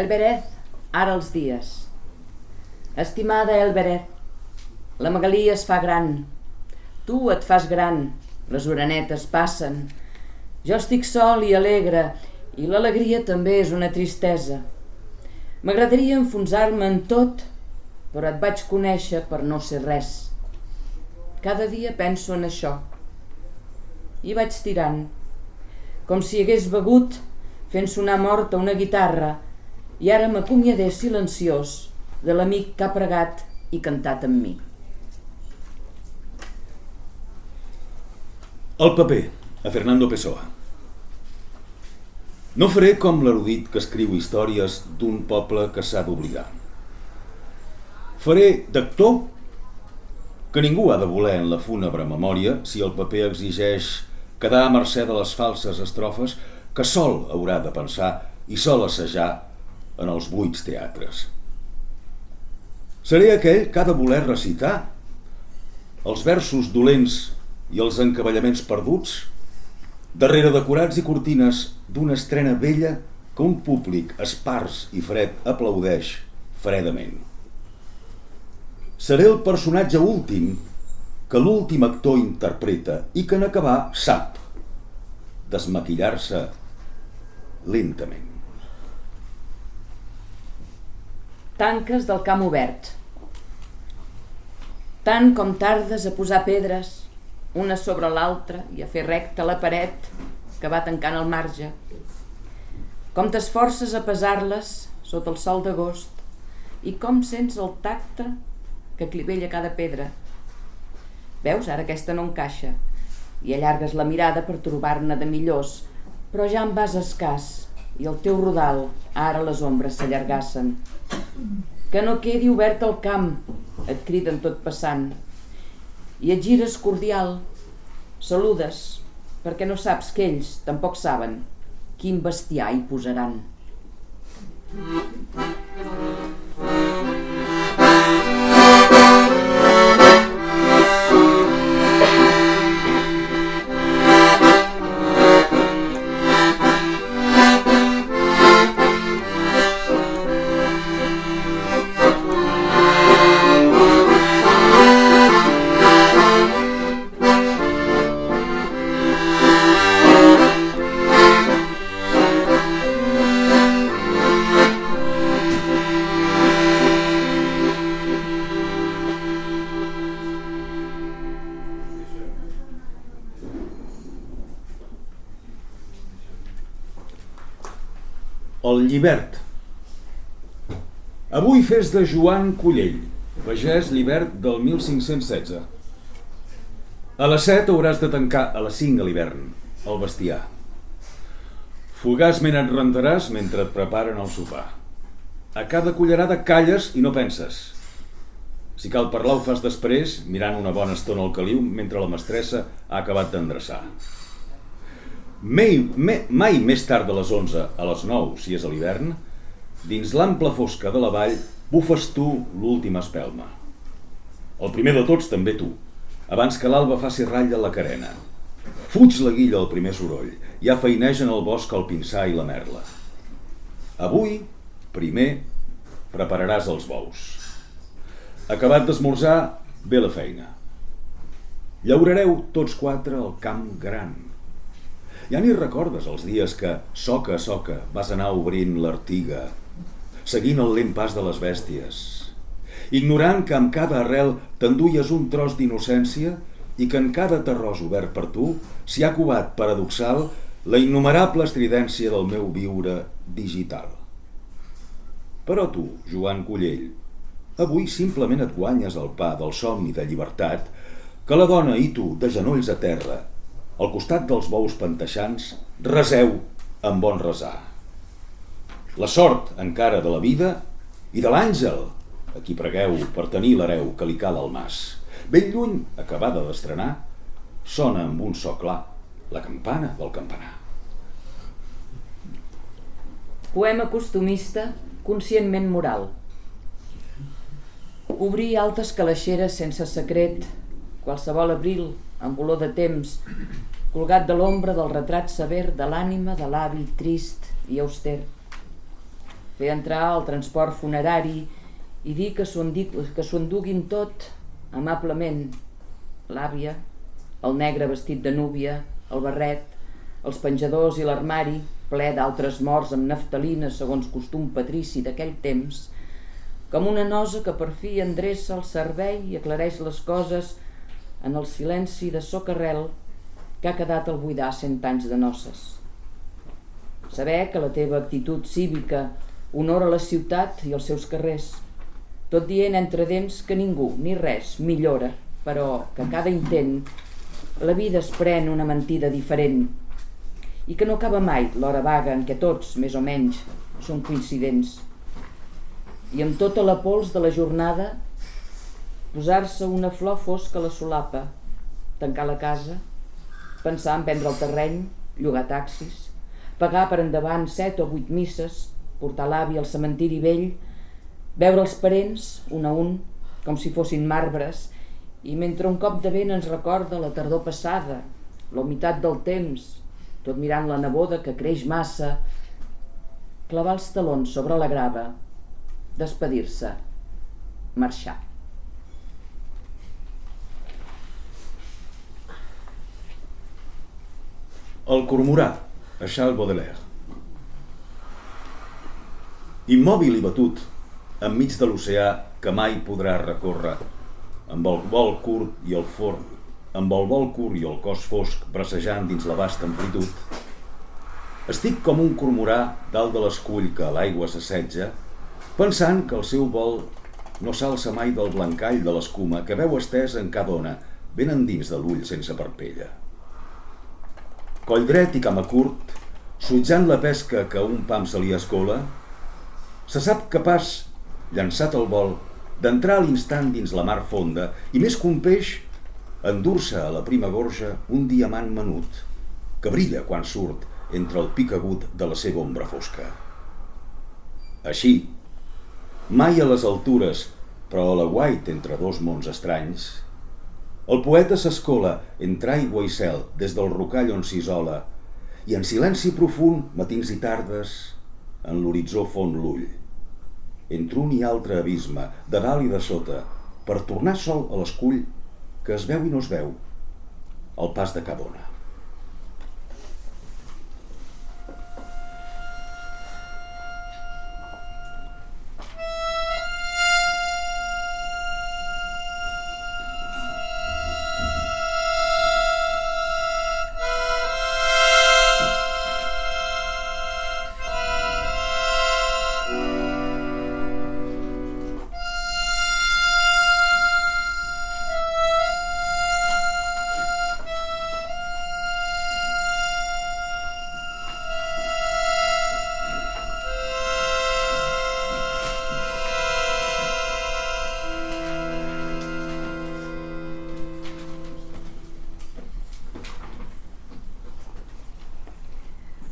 Elbereth, ara els dies. Estimada Elbereth, la Magalí es fa gran. Tu et fas gran, les orenetes passen. Jo estic sol i alegre, i l'alegria també és una tristesa. M'agradaria enfonsar-me en tot, però et vaig conèixer per no ser res. Cada dia penso en això. I vaig tirant, com si hagués begut, fent sonar morta una guitarra, i ara m'acomiadé silenciós de l'amic que ha pregat i cantat amb mi. El paper, a Fernando Pessoa. No faré com l'erudit que escriu històries d'un poble que s'ha d'oblidar. Faré d'actor que ningú ha de voler en la fúnebre memòria si el paper exigeix quedar a mercè de les falses estrofes que sol haurà de pensar i sol assajar en els buits teatres. Seré aquell que ha de voler recitar els versos dolents i els encavallaments perduts darrere decorats i cortines d'una estrena vella que un públic espars i fred aplaudeix fredament. Seré el personatge últim que l'últim actor interpreta i que en acabar sap desmaquillar-se lentament. Tanques del camp obert. Tant com tardes a posar pedres, una sobre l'altra, i a fer recta la paret que va tancant el marge. Com t'esforces a pesar-les sota el sol d'agost i com sents el tacte que clivella cada pedra. Veus, ara aquesta no encaixa i allargues la mirada per trobar-ne de millors, però ja en vas escàs i el teu rodal ara les ombres s'allargassen. Que no quedi obert el camp, et criden tot passant, i et gires cordial, saludes, perquè no saps que ells tampoc saben quin bestiar hi posaran. El llibert. Avui fes de Joan Collell, pagès llibert del 1516. A les 7 hauràs de tancar a les 5 a l'hivern, el bestiar. Fugaçment et rentaràs mentre et preparen el sopar. A cada cullerada calles i no penses. Si cal parlar ho fas després, mirant una bona estona al caliu mentre la mestressa ha acabat d'endreçar. Mai més tard de les 11 a les 9, si és a l'hivern, dins l'ample fosca de la vall, bufes tu l'última espelma. El primer de tots també tu, abans que l'alba faci ratlla la carena. Fuig la guilla al primer soroll, ja feinegen el bosc el pinsà i la merla. Avui, primer, prepararàs els bous. Acabat d'esmorzar, ve la feina. Llaurareu tots quatre al camp gran. Ja ni recordes els dies que, soca a soca, vas anar obrint l'artiga, seguint el lent pas de les bèsties, ignorant que amb cada arrel t'enduies un tros d'innocència i que en cada terròs obert per tu s'hi ha covat paradoxal la innumerable estridència del meu viure digital. Però tu, Joan Collell, avui simplement et guanyes el pa del somni de llibertat que la dona i tu, de genolls a terra, al costat dels bous panteixants, reseu amb bon resar. La sort encara de la vida i de l'àngel, a qui pregueu per tenir l'hereu que li cal al mas. Ben lluny, acabada d'estrenar, sona amb un so clar la campana del campanar. Poema costumista, conscientment moral. Obrir altes calaixeres sense secret, qualsevol abril amb olor de temps, colgat de l'ombra del retrat sever de l'ànima de l'avi trist i auster. fer entrar el transport funerari i dir que s'ho enduguin tot amablement. L'àvia, el negre vestit de núvia, el barret, els penjadors i l'armari, ple d'altres morts amb naftalina segons costum patrici d'aquell temps, com una nosa que per fi endreça el servei i aclareix les coses en el silenci de socarrel que ha quedat al buidar 100 anys de noces. Saber que la teva actitud cívica honora la ciutat i els seus carrers, tot dient entre dents que ningú ni res millora, però que a cada intent la vida es pren una mentida diferent i que no acaba mai l'hora vaga en què tots, més o menys, són coincidents. I amb tota la pols de la jornada posar-se una flor fosca a la solapa, tancar la casa, pensar en vendre el terreny, llogar taxis, pagar per endavant 7 o 8 misses, portar l'avi al cementiri vell, veure els parents, un a un, com si fossin marbres, i mentre un cop de vent ens recorda la tardor passada, la humitat del temps, tot mirant la neboda que creix massa, clavar els talons sobre la grava, despedir-se, marxar. El cormorà, a Charles Baudelaire. Immòbil i batut, enmig de l'oceà que mai podrà recórrer, amb el vol curt i el cos fosc bracejant dins la vasta amplitud, estic com un cormorà dalt de l'escull que a l'aigua s'assetja, pensant que el seu vol no s'alça mai del blancall de l'escuma que veu estès en cada ona, ben endins de l'ull sense parpella. Coll dret i cama curt, sutjant la pesca que a un pam se li escola, se sap capaç, llançat al vol, d'entrar a l'instant dins la mar fonda i més que un peix, endur-se a la prima gorja un diamant menut que brilla quan surt entre el pic agut de la seva ombra fosca. Així, mai a les altures, però a l'aguait entre dos mons estranys, el poeta s'escola entre aigua i cel des del rocall on s'isola i en silenci profund, matins i tardes, en l'horitzó fon l'ull. Entre un i altre abisme, de dalt i de sota, per tornar sol a l'escull que es veu i no es veu, al pas de cada ona.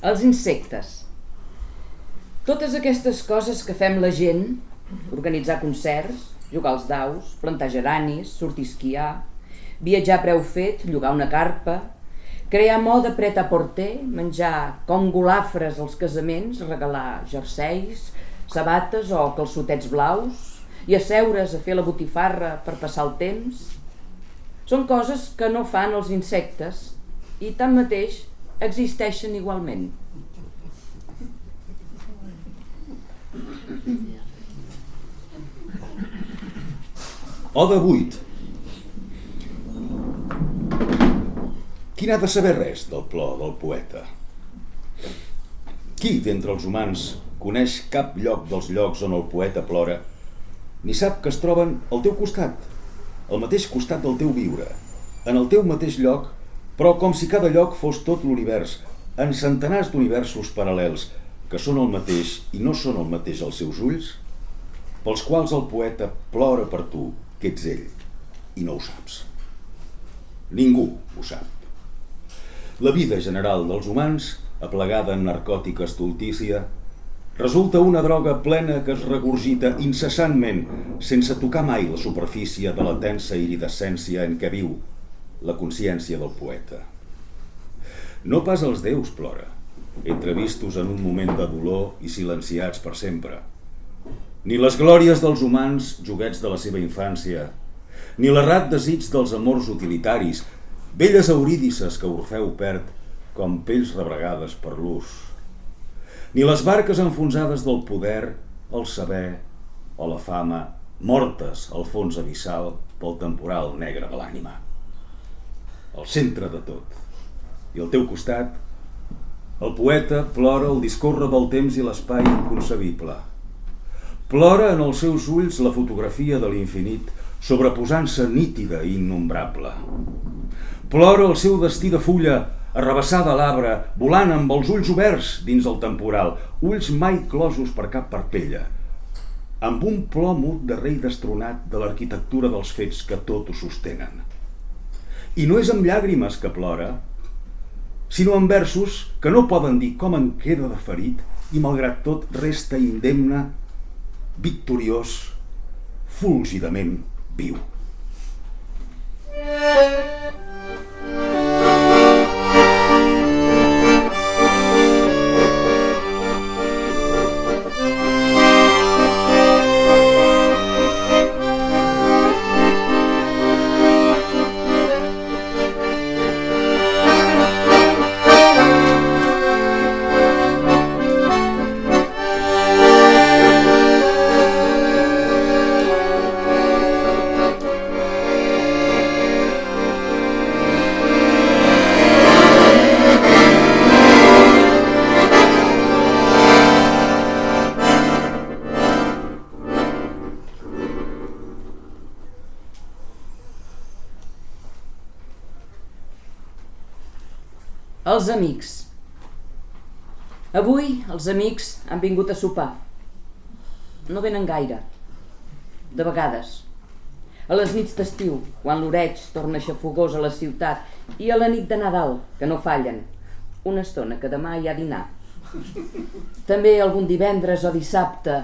Els insectes. Totes aquestes coses que fem la gent, organitzar concerts, jugar als daus, plantar geranis, sortir a esquiar, viatjar a preu fet, llogar una carpa, crear moda pret-à-porter, menjar com golafres als casaments, regalar jerseis, sabates o calçotets blaus i asseure's a fer la botifarra per passar el temps. Són coses que no fan els insectes i tanmateix existeixen igualment. Oda 8. Qui n'ha de saber res del plor del poeta? Qui d'entre els humans coneix cap lloc dels llocs on el poeta plora, ni sap que es troben al teu costat, al mateix costat del teu viure, en el teu mateix lloc, però com si cada lloc fos tot l'univers, en centenars d'universos paral·lels, que són el mateix i no són el mateix als seus ulls, pels quals el poeta plora per tu, que ets ell, i no ho saps. Ningú ho sap. La vida general dels humans, aplegada en narcòtica estultícia, resulta una droga plena que es regurgita incessantment, sense tocar mai la superfície de la tensa iridescència en què viu la consciència del poeta. No pas els déus plora, entrevistos en un moment de dolor i silenciats per sempre. Ni les glòries dels humans, joguets de la seva infància, ni l'errat desig dels amors utilitaris, velles eurídices que Orfeu perd com pells rebregades per l'ús, ni les barques enfonsades del poder, el saber o la fama, mortes al fons abissal pel temporal negre de l'ànima. Al centre de tot, i al teu costat, el poeta plora el discórrer del temps i l'espai inconcebible. Plora en els seus ulls la fotografia de l'infinit, sobreposant-se nítida i innombrable. Plora el seu destí de fulla, arrabassada a l'arbre, volant amb els ulls oberts dins el temporal, ulls mai closos per cap parpella, amb un plor mut de rei destronat de l'arquitectura dels fets que tot ho sostenen. I no és amb llàgrimes que plora, sinó amb versos que no poden dir com en queda de ferit i malgrat tot resta indemne, victoriós, fúlgidament viu. Els amics. Avui els amics han vingut a sopar. No venen gaire. De vegades. A les nits d'estiu, quan l'oreig torna xafogós a la ciutat, i a la nit de Nadal, que no fallen. Una estona, que demà hi ha dinar. També algun divendres o dissabte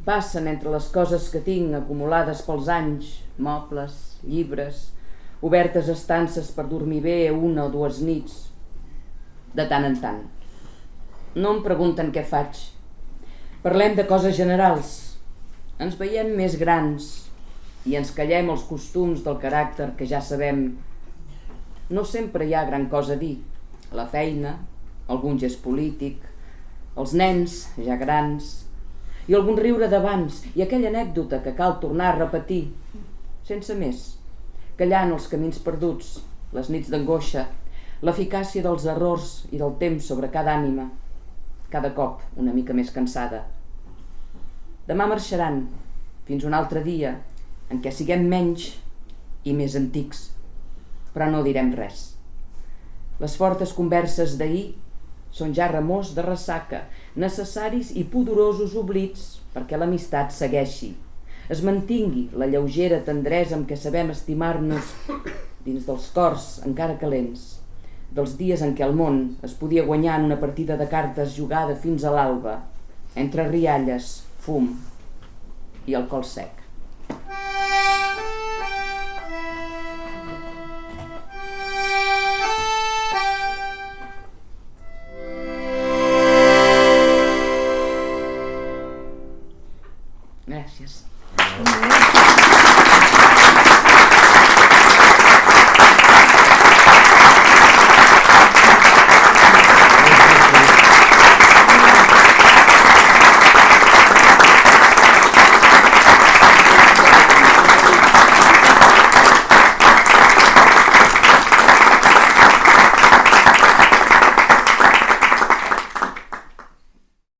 passen entre les coses que tinc acumulades pels anys, mobles, llibres, obertes estances per dormir bé una o dues nits, de tant en tant. No em pregunten què faig. Parlem de coses generals. Ens veiem més grans i ens callem els costums del caràcter que ja sabem. No sempre hi ha gran cosa a dir. La feina, algun gest polític, els nens ja grans i algun riure d'abans i aquella anècdota que cal tornar a repetir, sense més, callant els camins perduts, les nits d'angoixa, l'eficàcia dels errors i del temps sobre cada ànima, cada cop una mica més cansada. Demà marxaran fins un altre dia en què siguem menys i més antics, però no direm res. Les fortes converses d'ahir són ja remors de ressaca, necessaris i pudorosos oblits perquè l'amistat segueixi, es mantingui la lleugera tendresa amb què sabem estimar-nos dins dels cors encara calents, dels dies en què el món es podia guanyar en una partida de cartes jugada fins a l'alba, entre rialles, fum i alcohol sec. Gràcies.